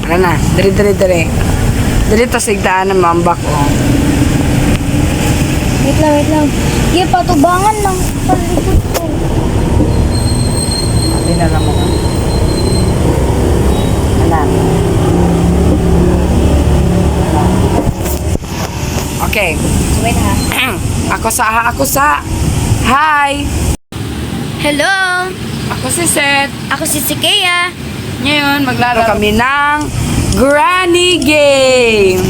Ano na, dali. Dali to sigdaan ng mambak, oh. Wait lang. Sige, patubangan lang. Palikot ko. Dinala mo na. Alam. Okay. Wait ha. Ako sa. Hi! Hello! Ako si Seth. Ako si Sikea. Ngayon, maglalaro kami ng Granny Game.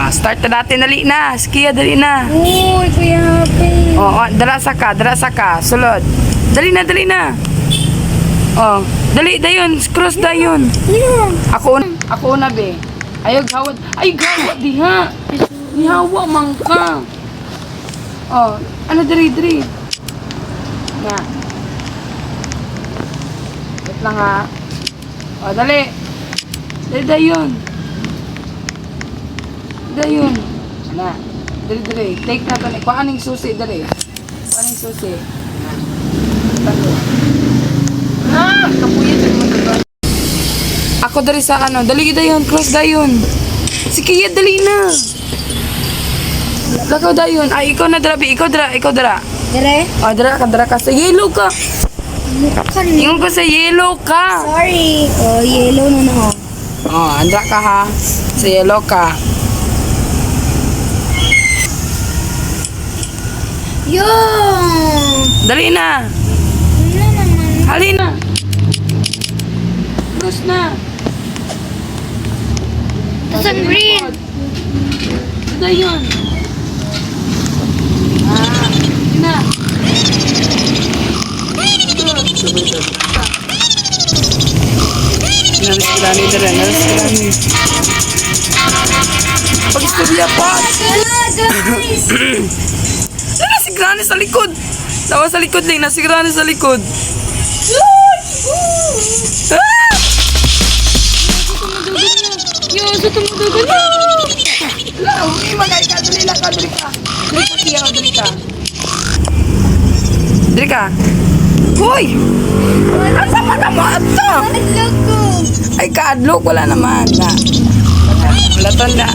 Start na natin, dali na. Skia, dali na. Uy, Kuya Happy. Oo, dala ka. Sulod. Dali na. Oh, dali, dayon. Cross dayon. Yeah. Ako una, be. Ayaw gawad. Ay, gawad, diha. Nihawa, man ka. Oh, ano, dali. Na. Wait lang, ha. Oh, dali. Dali, dayon. Na. Dali. Take na to. Kuaning susi, dali. Kuaning susi. Kapuyan sa mga. Ako dali sa ano. Dali dayon. Cross dayon. Sige, dali na. Lakaw dayon. Ay, ikaw na dra. Ikaw dra. Dire? Oh, dra ka. Sa yellow ka. Ingon ko sa yellow ka. Sorry. Oh, yellow na ako. Oh, andra ka ha. Sa yellow ka. Yung! Dali na. Wala naman. Halina. Cross na. Tapos ang green. Ito yun. Na. Naris kirani. Pag-istorya pa. Si Granny sa likod. Tawa sa likod din. Si Granny sa likod. Sa tumudugan niya. Hindi magay ka. Dali ka. Dali ka. Hoy! Asa pa ka mo ato? Naglag ko. Ay, kaadlok. Wala naman. Laton na.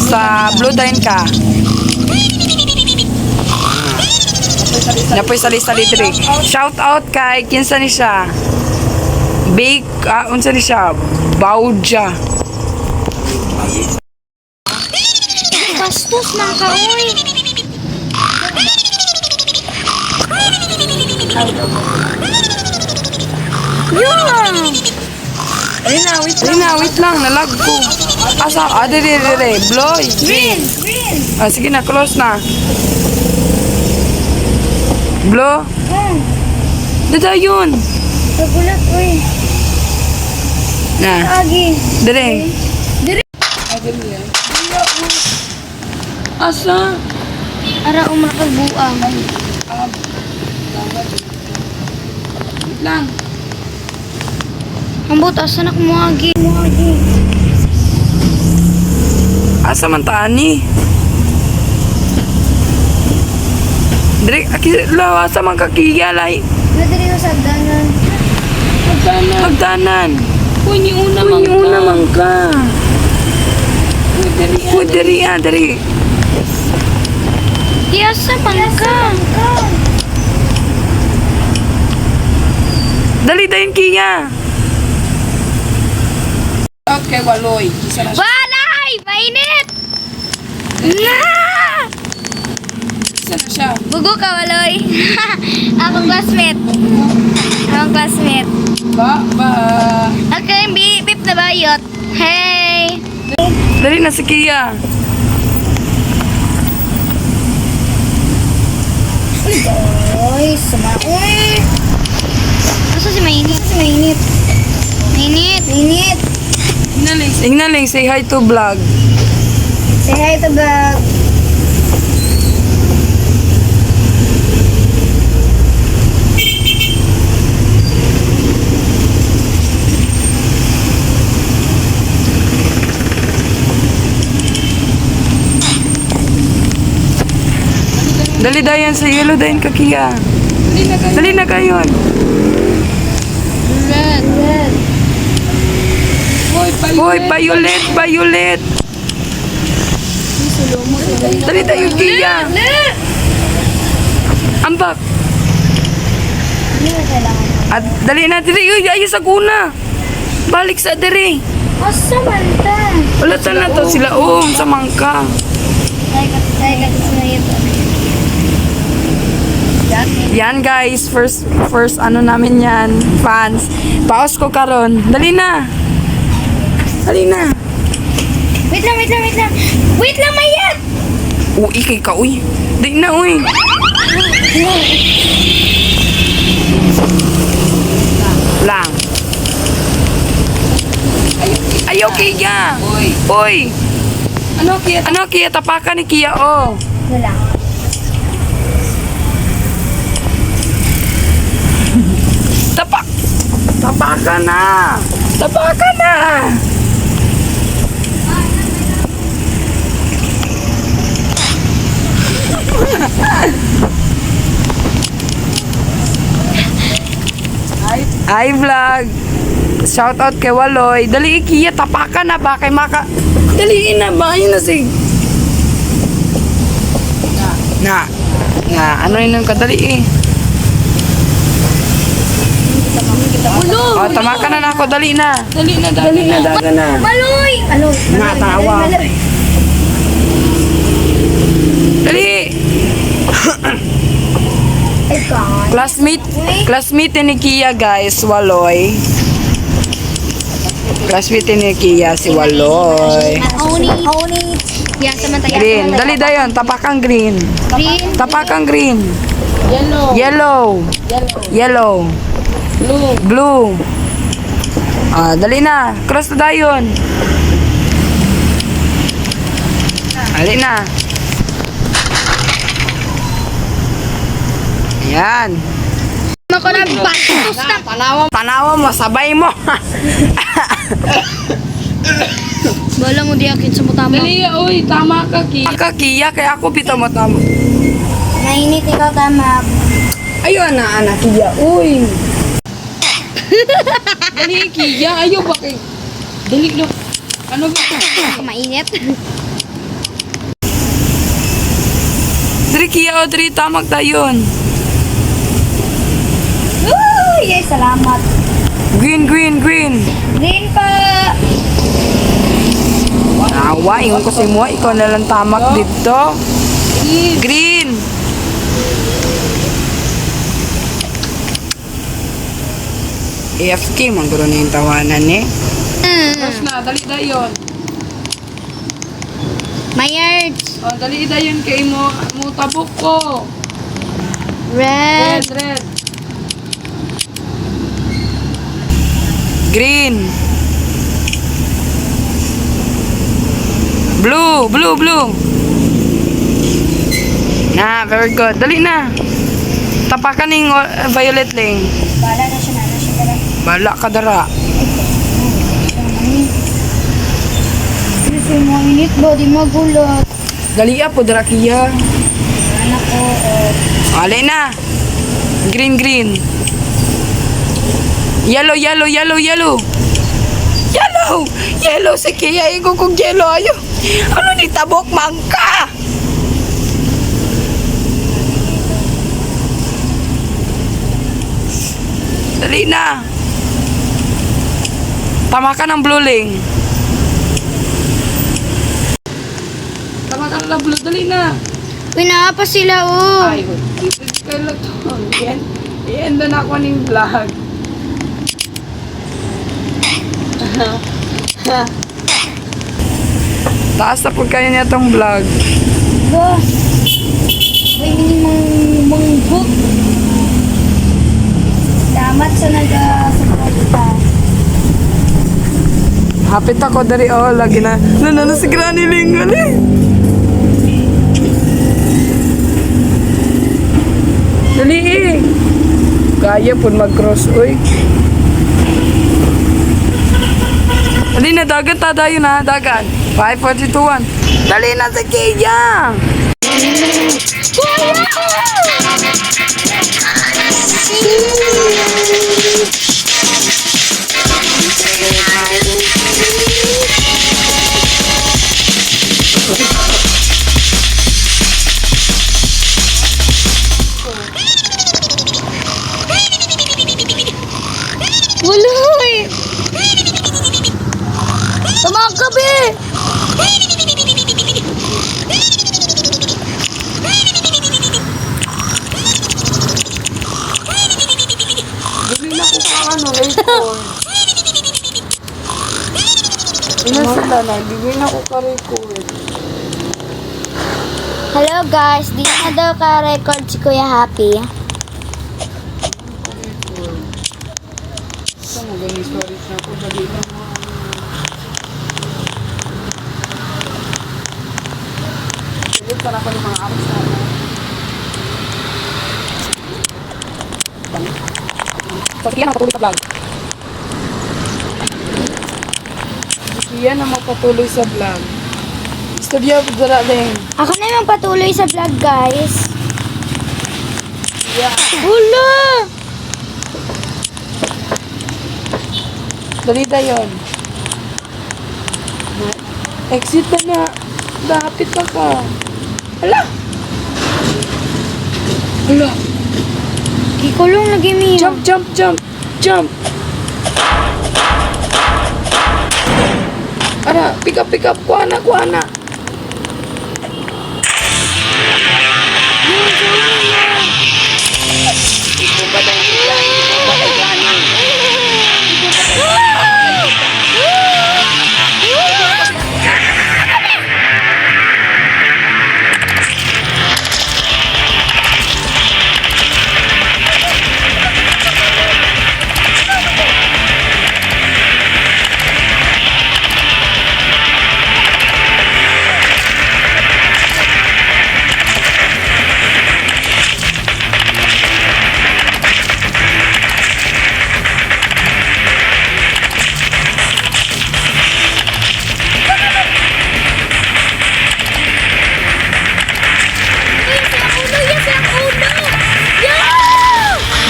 Sa blue dine ka. Napoy sali-sali diri. Shout out kay kinsa ni siya. Bake, unsa ni siya? Bauja. Bastos ng kaoy. Yung! Rina, wait lang, nalag ko. Asa, diri. Bloy. Green! Sige na, close na. Blow. Dada yun. Nagulat, uy. Na, Agi. diri. Dire. Asa? Ara umakagbuang. Wait lang. Ambot, asa na kumuagi. Asa man tani? Diri, lawa sa mga kakiyalay. Nadiri ko sa danan. Magdanan. Kunyi una man ka. Diri. Iyasa man ka. Dali dayon kiya. Out kay Waloy. Isa na siya. Walay! Mainit! Na! Isa na siya. Bugo ka, Waloy. Akong classmate. Ba. Okay, bip na bayot. Hey! Dali na si Kia. Uy, sama. Uy! Asa si Mainit? Mainit! Ignaling, say hi to vlog. Say hi to vlog. Dali dayan sa yellow dayan ka Kia. Dali na kayon. Red. Red. Hoy, violet. Dali tayo Kia. Ambak. Hindi na kailangan. At dali na diri. Uy, ayo sa kuna. Balik sa diri. Asa man ta? Wala na to sila. Sa mangka. Tayo ka sa ito. Yan guys, first ano namin yan, fans. Paos ko karon. Dali na. Wait lang. Wait lang, Mayat! Uy, kay ka, uy. Dali na, uy. Lang. Ayaw, Kia. Uy. Ano, Kia? Tapakan ni Kia, oh. Wala. Tapakan na. Hi vlog. Shout out kay Waloy. Dali Kia, tapakan na ba kay maka. Daliin na ba? Ayun na sig. Na. Ano yun kadali eh. Oh, tamakan na ako. Dali na. Daga na. Maloy! Natawa. Dali. Classmate ni Kia guys, Waloy. Classmate ni Kia si Waloy. Oni. Yan, samantaya. Green. Dali dayon, tapakang green. Green. Tapakang green. Yellow. Yellow. Blue. Dali na. Cross na dayon. Dali na. Ayan. Ako na bastos na. Tanawa mo, sabay mo. Bala mo di akin sa mutama. Dali, uy, tama ka, Kia. Kia, kaya ako pito mo tama. Nainit ikaw tama. Ayun na, anak, Kia, uy. Dali, Kia, ayaw ba kay... Dali, no. Ano ba ito? Mainit. Dali, Kia, o, dali, tamag tayon. Yes, salamat. Green. Green pa. Awa, ingon ko si mo, ikaw na lang tamak dito. Green. AFK, mangguro na yung tawanan eh. Tapos na, dali dayon. Mayards. Dali dayon kay mo tabok ko. Red. Red. Green. Blue. Na, very good. Dali na. Tapakan ng violet lang. Bala na siya dala. Bala ka dara. Gusto mo init ba? Di magulat. Dali po dara Kia. Anak ko. Alay na. Green. Yellow. Yellow si Kia. Igo kong yellow. Ayo. Ano ni tabok mangka? Dali na. Tama ka ng blue ling. Tama ka ng blue. Dali na. Pinapa sila Ay, kailan to. Yan na ako ng vlog. Taas na po kayo niya tong vlog. Boss. Uy, minimang book. Damat sa nag-suporta. Hapit ako dari lagi na. Nanano si Granny Lingal eh. Dali eh. Kaya po mag-cross, uy. Dali na, dagat ta dayo na, dagat. 5, 4, 3, 2, 1. Dali na sa Kia. Wala eh. Tama ka, be. Bili na ko pa ano, record. Ina sila na, bili na ko ka record. Hello guys, di na daw ka-record si Kuya Happy. Saan mo ganyan storage na ako? Dali lang mo. Pilit pa na pa ng mga apps na ako. Pagkiyan na patuloy sa vlog. Pagkiyan na magpatuloy sa vlog. Studio dala din. Ako na yung patuloy sa vlog guys. Yeah. Wala! Dalida yun. Exit na na. Dapit na ka. Hala! Hala! Ikulong na gimi. Jump, jump, jump! Jump! Ana, pick up, pick up. Kuha na, kuha na. Ito ba na yan? Ito ba na yan?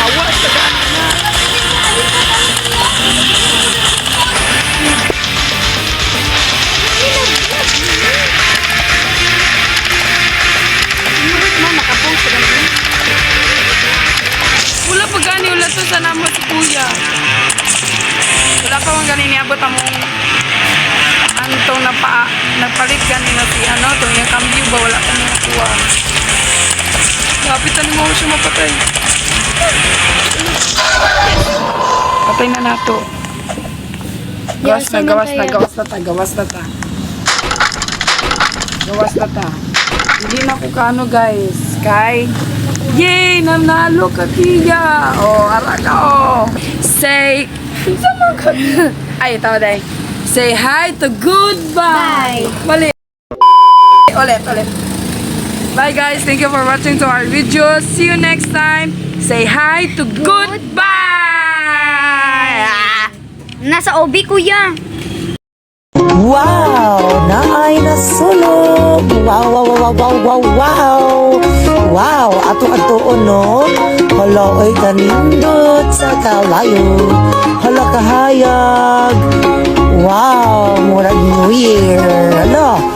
Hawa sa daan na. Wala pa gani, wala to sa namo si kuya. Wala pa mang gani niabot among antong napalit gani na si ano, itong yung cambio ba, wala pa nang nakuha. Lapit na mo siya mapatay. Patay na nato. Gawas na, gawas na, gawas na ta, gawas na ta. Gawas na ta. Hindi na ko kano guys. Kay, yay! Nanalo ka tiya! Oh, ara ka oh! Say, sama ka. Ay, tama day. Say hi to goodbye! Mali. Ulit, ulit. Bye guys, thank you for watching to our video. See you next time. Say hi to goodbye! Nasa obi, kuya. Wow! Naay nasulog! Wow, wow, wow, wow, wow, wow! Wow! Ato-ato no? Hala, oy, kanindot sa kalayo. Hala, kahayag! Wow! Murag New Year! Hala!